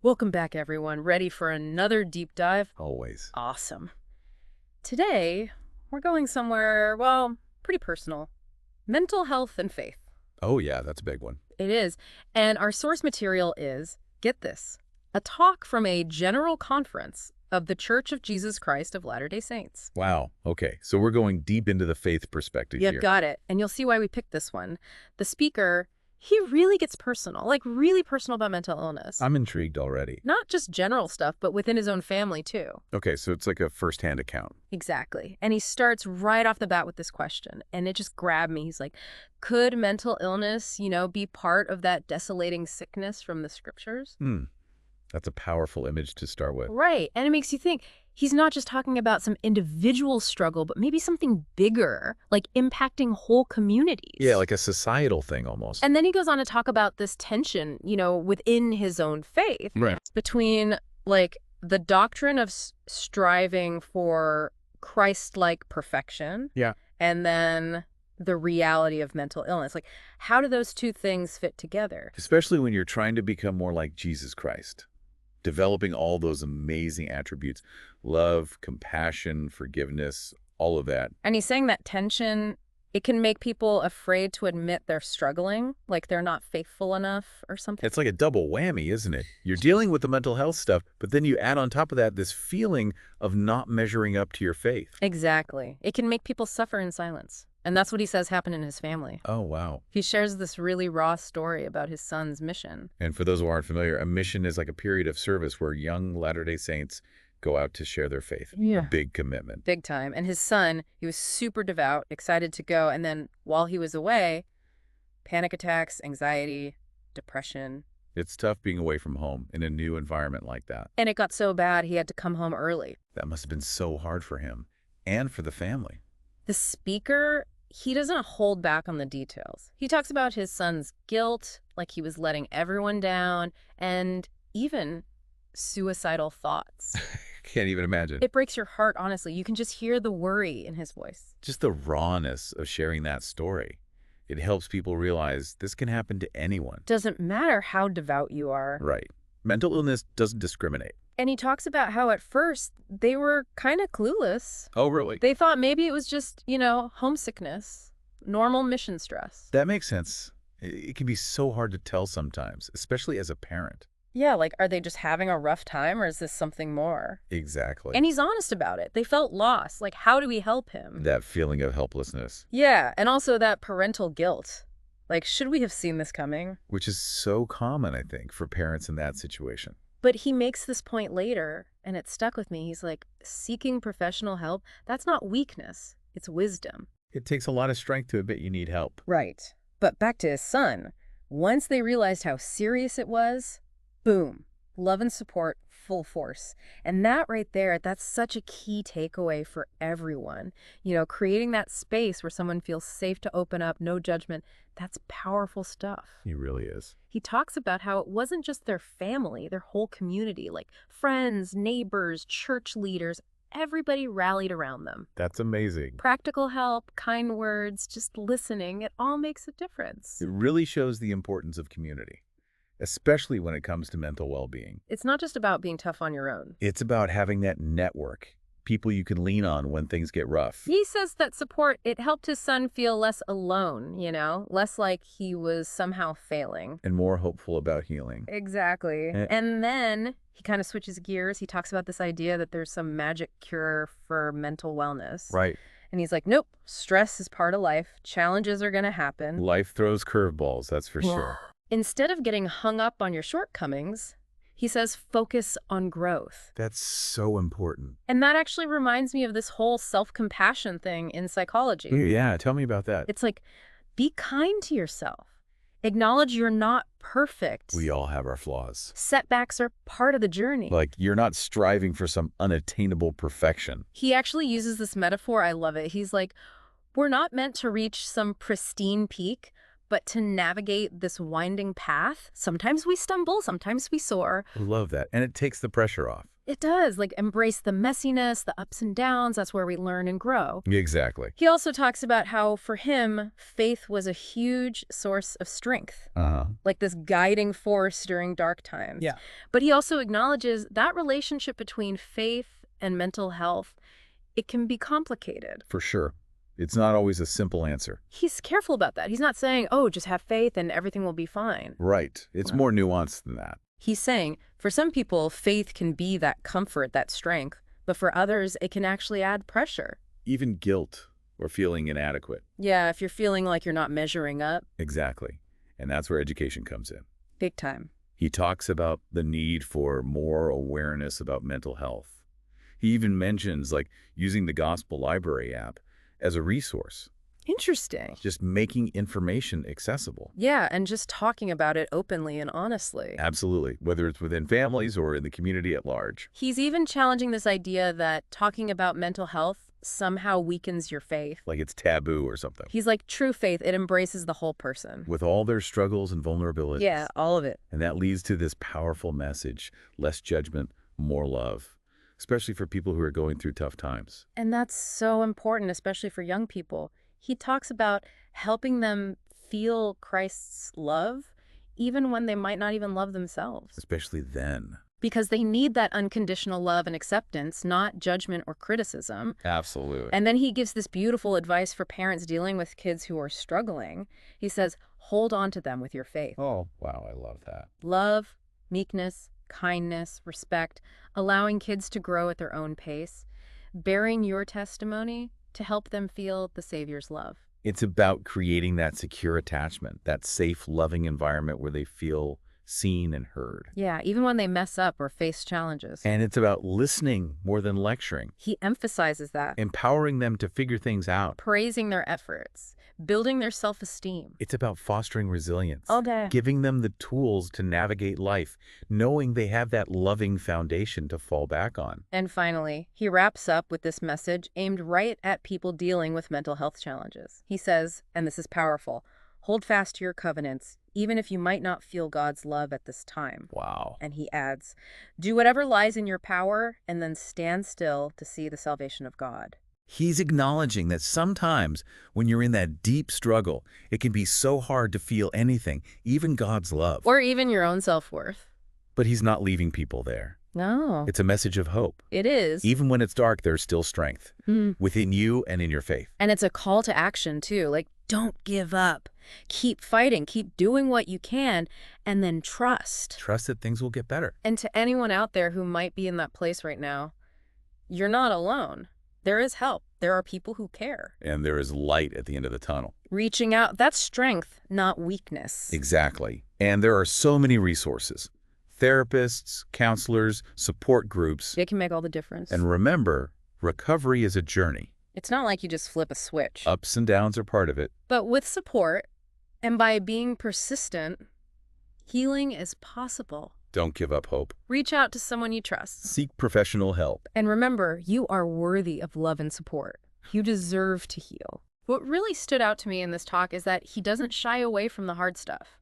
Welcome back, everyone. Ready for another deep dive? Always. Awesome. Today, we're going somewhere, well, pretty personal. Mental health and faith. Oh, yeah, that's a big one. It is. And our source material is, get this, a talk from a general conference of the Church of Jesus Christ of Latter-day Saints. Wow. Okay, so we're going deep into the faith perspective You here. got it. And you'll see why we picked this one. The speaker, he really gets personal, like really personal about mental illness. I'm intrigued already. Not just general stuff, but within his own family, too. Okay, so it's like a first-hand account. Exactly. And he starts right off the bat with this question, and it just grabbed me. He's like, could mental illness, be part of that desolating sickness from the scriptures? That's a powerful image to start with. Right. And it makes you think he's not just talking about some individual struggle, but maybe something bigger, like impacting whole communities. Yeah, like a societal thing almost. And then he goes on to talk about this tension, within his own faith. Right. Between, like, the doctrine of striving for Christ-like perfection. Yeah. And then the reality of mental illness. Like, how do those two things fit together? Especially when you're trying to become more like Jesus Christ. Developing all those amazing attributes. Love, compassion, forgiveness, all of that. And he's saying that tension, it can make people afraid to admit they're struggling, like they're not faithful enough or something. It's like a double whammy, isn't it? You're dealing with the mental health stuff, but then you add on top of that this feeling of not measuring up to your faith. Exactly. It can make people suffer in silence. And that's what he says happened in his family. Oh, wow. He shares this really raw story about his son's mission. And for those who aren't familiar, a mission is like a period of service where young Latter-day Saints go out to share their faith. Yeah. A big commitment. Big time. And his son, he was super devout, excited to go. And then while he was away, panic attacks, anxiety, depression. It's tough being away from home in a new environment like that. And it got so bad he had to come home early. That must have been so hard for him and for the family. The speaker, he doesn't hold back on the details. He talks about his son's guilt, like he was letting everyone down, and even suicidal thoughts. Can't even imagine. It breaks your heart, honestly. You can just hear the worry in his voice. Just the rawness of sharing that story. It helps people realize this can happen to anyone. Doesn't matter how devout you are. Right. Mental illness doesn't discriminate. And he talks about how at first they were kind of clueless. Oh, really? They thought maybe it was just, homesickness, normal mission stress. That makes sense. It can be so hard to tell sometimes, especially as a parent. Yeah, like, are they just having a rough time or is this something more? Exactly. And he's honest about it. They felt lost. Like, how do we help him? That feeling of helplessness. Yeah, and also that parental guilt. Like, should we have seen this coming? Which is so common, I think, for parents in that situation. But he makes this point later, and it stuck with me. He's like, seeking professional help, that's not weakness. It's wisdom. It takes a lot of strength to admit you need help. Right. But back to his son. Once they realized how serious it was, boom, love and support, full force. And that right there, that's such a key takeaway for everyone. Creating that space where someone feels safe to open up, no judgment, that's powerful stuff. He really is. He talks about how it wasn't just their family, their whole community, like friends, neighbors, church leaders, everybody rallied around them. That's amazing. Practical help, kind words, just listening, it all makes a difference. It really shows the importance of community, especially when it comes to mental well-being. It's not just about being tough on your own. It's about having that network, people you can lean on when things get rough. He says that support, it helped his son feel less alone, less like he was somehow failing. And more hopeful about healing. Exactly. And then he kind of switches gears. He talks about this idea that there's some magic cure for mental wellness. Right. And he's like, nope, stress is part of life. Challenges are going to happen. Life throws curveballs, that's for sure. Instead of getting hung up on your shortcomings, he says focus on growth. That's so important. And that actually reminds me of this whole self-compassion thing in psychology. Yeah, tell me about that. It's like, be kind to yourself. Acknowledge you're not perfect. We all have our flaws. Setbacks are part of the journey. Like, you're not striving for some unattainable perfection. He actually uses this metaphor. I love it. He's like, we're not meant to reach some pristine peak, but to navigate this winding path. Sometimes we stumble, sometimes we soar. I love that. And it takes the pressure off. It does, like embrace the messiness, the ups and downs. That's where we learn and grow. Exactly. He also talks about how, for him, faith was a huge source of strength, Uh-huh. like this guiding force during dark times. Yeah. But he also acknowledges that relationship between faith and mental health, it can be complicated. For sure. It's not always a simple answer. He's careful about that. He's not saying, oh, just have faith and everything will be fine. Right. It's more nuanced than that. He's saying, for some people, faith can be that comfort, that strength, but for others, it can actually add pressure. Even guilt or feeling inadequate. Yeah, if you're feeling like you're not measuring up. Exactly. And that's where education comes in. Big time. He talks about the need for more awareness about mental health. He even mentions using the Gospel Library app as a resource. Interesting. Just making information accessible. Yeah, and just talking about it openly and honestly. Absolutely, whether it's within families or in the community at large. He's even challenging this idea that talking about mental health somehow weakens your faith. Like it's taboo or something. He's like, true faith, it embraces the whole person. With all their struggles and vulnerabilities. Yeah, all of it. And that leads to this powerful message: less judgment, more love. Especially for people who are going through tough times. And that's so important, especially for young people. He talks about helping them feel Christ's love, even when they might not even love themselves. Especially then. Because they need that unconditional love and acceptance, not judgment or criticism. Absolutely. And then he gives this beautiful advice for parents dealing with kids who are struggling. He says, hold on to them with your faith. Oh, wow, I love that. Love, meekness, kindness, respect, allowing kids to grow at their own pace, bearing your testimony to help them feel the Savior's love. It's about creating that secure attachment, that safe, loving environment where they feel seen and heard. Yeah, even when they mess up or face challenges. And it's about listening more than lecturing. He emphasizes that. Empowering them to figure things out. Praising their efforts, building their self-esteem. It's about fostering resilience. Okay. Giving them the tools to navigate life, knowing they have that loving foundation to fall back on. And finally, he wraps up with this message aimed right at people dealing with mental health challenges. He says, and this is powerful, hold fast to your covenants, even if you might not feel God's love at this time. Wow. And he adds, do whatever lies in your power and then stand still to see the salvation of God. He's acknowledging that sometimes when you're in that deep struggle, it can be so hard to feel anything, even God's love. Or even your own self-worth. But he's not leaving people there. No. It's a message of hope. It is. Even when it's dark, there's still strength within you and in your faith. And it's a call to action, too. Like, don't give up. Keep fighting. Keep doing what you can. And then trust. Trust that things will get better. And to anyone out there who might be in that place right now, you're not alone. There is help. There are people who care. And there is light at the end of the tunnel. Reaching out, that's strength, not weakness. Exactly. And there are so many resources. Therapists, counselors, support groups. It can make all the difference. And remember, recovery is a journey. It's not like you just flip a switch. Ups and downs are part of it. But with support, and by being persistent, healing is possible. Don't give up hope. Reach out to someone you trust. Seek professional help. And remember, you are worthy of love and support. You deserve to heal. What really stood out to me in this talk is that he doesn't shy away from the hard stuff.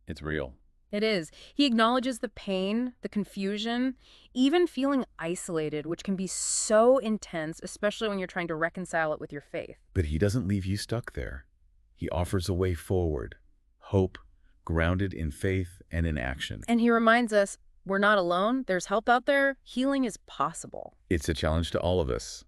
It's real. It is. He acknowledges the pain, the confusion, even feeling isolated, which can be so intense, especially when you're trying to reconcile it with your faith. But he doesn't leave you stuck there. He offers a way forward. Hope, grounded in faith and in action. And he reminds us, we're not alone. There's help out there. Healing is possible. It's a challenge to all of us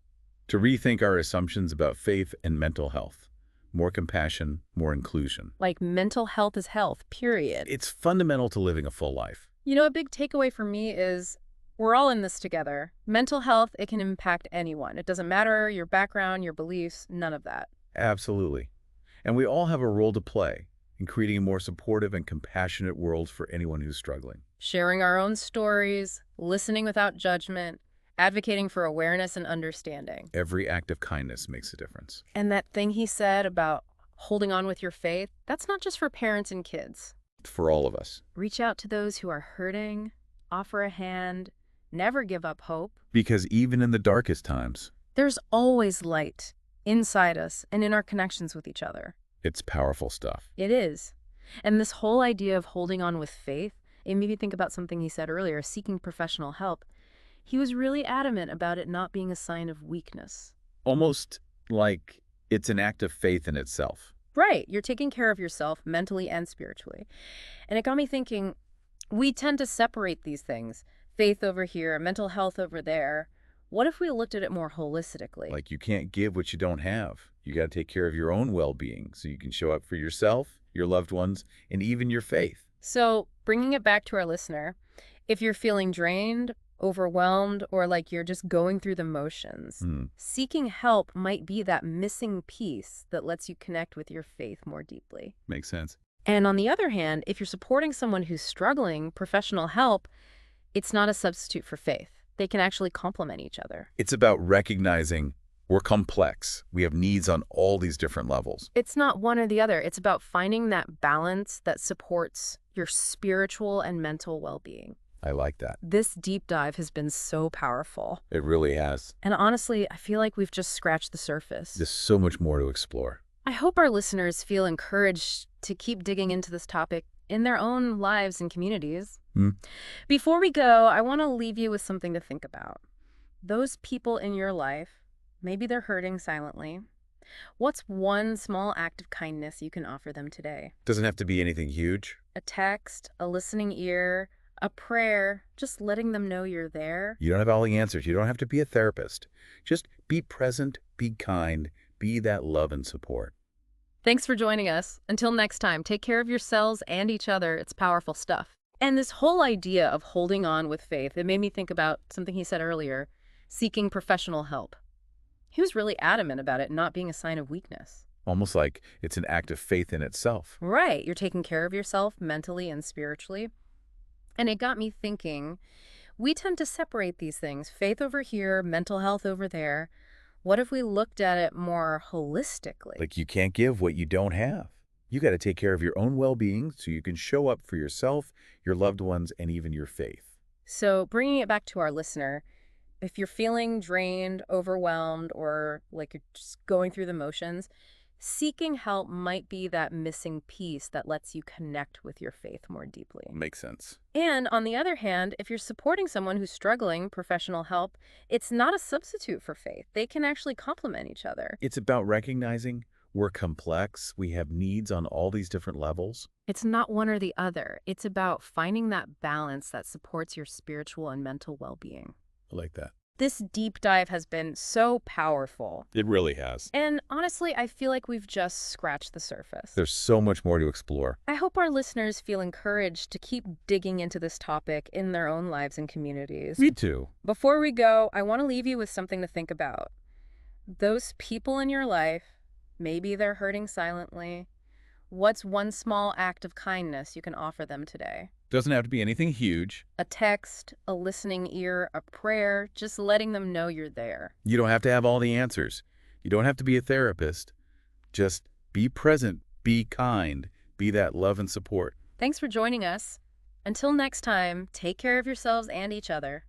to rethink our assumptions about faith and mental health. More compassion, more inclusion. Like mental health is health, period. It's fundamental to living a full life. You know, a big takeaway for me is we're all in this together. Mental health, it can impact anyone. It doesn't matter your background, your beliefs, none of that. Absolutely. And we all have a role to play in creating a more supportive and compassionate world for anyone who's struggling. Sharing our own stories, listening without judgment, advocating for awareness and understanding. Every act of kindness makes a difference. And that thing he said about holding on with your faith, that's not just for parents and kids. For all of us. Reach out to those who are hurting, offer a hand, never give up hope. Because even in the darkest times, there's always light inside us and in our connections with each other. It's powerful stuff. It is. And this whole idea of holding on with faith, it made me think about something he said earlier, seeking professional help. He was really adamant about it not being a sign of weakness. Almost like it's an act of faith in itself. Right, you're taking care of yourself mentally and spiritually. And it got me thinking, we tend to separate these things, faith over here, mental health over there. What if we looked at it more holistically? Like you can't give what you don't have. You got to take care of your own well-being so you can show up for yourself, your loved ones, and even your faith. So, bringing it back to our listener, if you're feeling drained, overwhelmed, or like you're just going through the motions, Hmm, seeking help might be that missing piece that lets you connect with your faith more deeply. makes sense. And on the other hand, if you're supporting someone who's struggling, professional help, it's not a substitute for faith. They can actually complement each other. It's about recognizing we're complex. We have needs on all these different levels. It's not one or the other. It's about finding that balance that supports your spiritual and mental well-being. I like that. This deep dive has been so powerful. It really has. And honestly, I feel like we've just scratched the surface. There's so much more to explore. I hope our listeners feel encouraged to keep digging into this topic in their own lives and communities. Before we go, I want to leave you with something to think about. Those people in your life, maybe they're hurting silently. What's one small act of kindness you can offer them today? Doesn't have to be anything huge. A text, a listening ear, a prayer, just letting them know you're there. You don't have all the answers. You don't have to be a therapist. Just be present, be kind, be that love and support. Thanks for joining us. Until next time, take care of yourselves and each other. It's powerful stuff. And this whole idea of holding on with faith, it made me think about something he said earlier, seeking professional help. He was really adamant about it not being a sign of weakness. Almost like it's an act of faith in itself. Right. You're taking care of yourself mentally and spiritually. And it got me thinking, we tend to separate these things, faith over here, mental health over there. What if we looked at it more holistically? Like you can't give what you don't have. You got to take care of your own well-being so you can show up for yourself, your loved ones, and even your faith. So bringing it back to our listener, if you're feeling drained, overwhelmed, or like you're just going through the motions, seeking help might be that missing piece that lets you connect with your faith more deeply. Makes sense. And on the other hand, if you're supporting someone who's struggling, professional help, it's not a substitute for faith. They can actually complement each other. It's about recognizing we're complex. We have needs on all these different levels. It's not one or the other. It's about finding that balance that supports your spiritual and mental well-being. I like that. This deep dive has been so powerful. It really has. And honestly, I feel like we've just scratched the surface. There's so much more to explore. I hope our listeners feel encouraged to keep digging into this topic in their own lives and communities. Me too. Before we go, I want to leave you with something to think about. Those people in your life, maybe they're hurting silently. What's one small act of kindness you can offer them today? Doesn't have to be anything huge. A text, a listening ear, a prayer, just letting them know you're there. You don't have to have all the answers. You don't have to be a therapist. Just be present, be kind, be that love and support. Thanks for joining us. Until next time, take care of yourselves and each other.